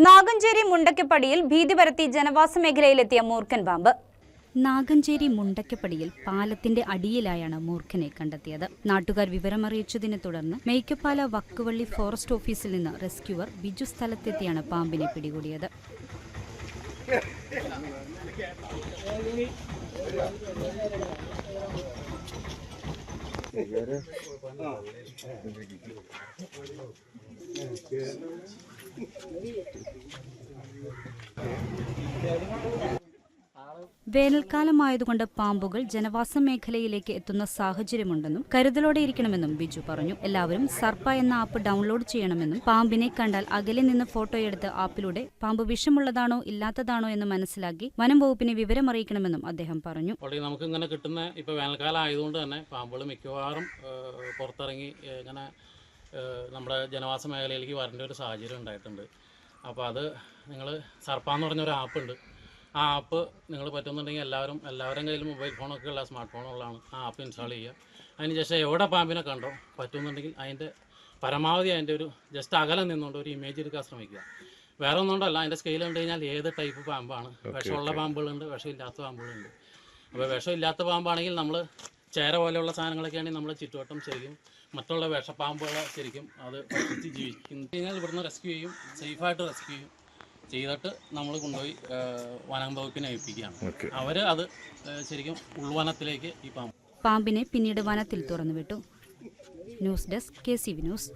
നാഗഞ്ചേരി മുണ്ടക്കപ്പടിയിൽ ഭീതി പരത്തി ജനവാസ മേഖലയിലെത്തിയ മൂർഖൻ പാമ്പ്. നാഗഞ്ചേരി മുണ്ടക്കപ്പടിയിൽ പാലത്തിന്റെ അടിയിലായാണ് മൂർഖനെ കണ്ടെത്തിയത്. നാട്ടുകാർ വിവരമറിയിച്ചതിനെ തുടർന്ന് മേയ്ക്കപ്പാല വക്കുവള്ളി ഫോറസ്റ്റ് ഓഫീസിൽ നിന്ന് റെസ്ക്യൂവർ ബിജു സ്ഥലത്തെത്തിയാണ് പാമ്പിനെ പിടികൂടിയത്. വേനൽക്കാലമായതുകൊണ്ട് പാമ്പുകൾ ജനവാസ മേഖലയിലേക്ക് എത്തുന്ന സാഹചര്യമുണ്ടെന്നും കരുതലോടെ ഇരിക്കണമെന്നും ബിജു പറഞ്ഞു. എല്ലാവരും സർപ്പ എന്ന ആപ്പ് ഡൗൺലോഡ് ചെയ്യണമെന്നും പാമ്പിനെ കണ്ടാൽ അകലെ നിന്ന് ഫോട്ടോയെടുത്ത് ആപ്പിലൂടെ പാമ്പ് വിഷമുള്ളതാണോ ഇല്ലാത്തതാണോ എന്ന് മനസ്സിലാക്കി വനം വകുപ്പിനെ വിവരമറിയിക്കണമെന്നും അദ്ദേഹം പറഞ്ഞു. നമുക്ക് ഇങ്ങനെ കിട്ടുന്ന ഇപ്പോൾ വേനൽക്കാലം ആയതുകൊണ്ട് തന്നെ പാമ്പുകൾ മിക്കവാറും പുറത്തിറങ്ങി ഇങ്ങനെ നമ്മുടെ ജനവാസ മേഖലയിലേക്ക് വരേണ്ട ഒരു സാഹചര്യം ഉണ്ടായിട്ടുണ്ട്. അപ്പോൾ അത് നിങ്ങൾ സർപ്പ എന്ന് പറഞ്ഞൊരു ആപ്പുണ്ട്. ആ ആപ്പ് നിങ്ങൾ പറ്റുന്നുണ്ടെങ്കിൽ എല്ലാവരും കയ്യിലും മൊബൈൽ ഫോണൊക്കെ ഉള്ള സ്മാർട്ട് ഫോണുള്ളതാണ്. ആ ആപ്പ് ഇൻസ്റ്റാൾ ചെയ്യുക. അതിനുശേഷം എവിടെ പാമ്പിനെ കണ്ടോ പറ്റുന്നുണ്ടെങ്കിൽ അതിൻ്റെ പരമാവധി അതിൻ്റെ ഒരു ജസ്റ്റ് അകലം നിന്നുകൊണ്ട് ഒരു ഇമേജ് എടുക്കാൻ ശ്രമിക്കുക. വേറെ ഒന്നുകൊണ്ടല്ല, അതിൻ്റെ സ്കെയിൽ കണ്ടു കഴിഞ്ഞാൽ ഏത് ടൈപ്പ് പാമ്പാണ്. വിഷമുള്ള പാമ്പുകളുണ്ട്, വിഷമില്ലാത്ത പാമ്പുകളുണ്ട്. അപ്പോൾ വിഷമില്ലാത്ത പാമ്പാണെങ്കിൽ നമ്മൾ ചേര പോലെയുള്ള സാധനങ്ങളൊക്കെ ആണെങ്കിൽ നമ്മൾ ചുറ്റുവട്ടം ശരിക്കും മറ്റുള്ള വിഷപ്പാമ്പുകളെ ശരിക്കും അത് പറ്റിച്ച് ജീവിക്കും. കഴിഞ്ഞാൽ ഇവിടുന്ന് റെസ്ക്യൂ ചെയ്യും, സേഫായിട്ട് റെസ്ക്യൂ ചെയ്തിട്ട് നമ്മൾ കൊണ്ടുപോയി വനം വകുപ്പിനെ ഏൽപ്പിക്കുകയാണ്. അവർ അത് ശരിക്കും ഉൾവനത്തിലേക്ക് ഈ പാമ്പിനെ പിന്നീട് വനത്തിൽ തുറന്നുവിട്ടു. News desk KCV news.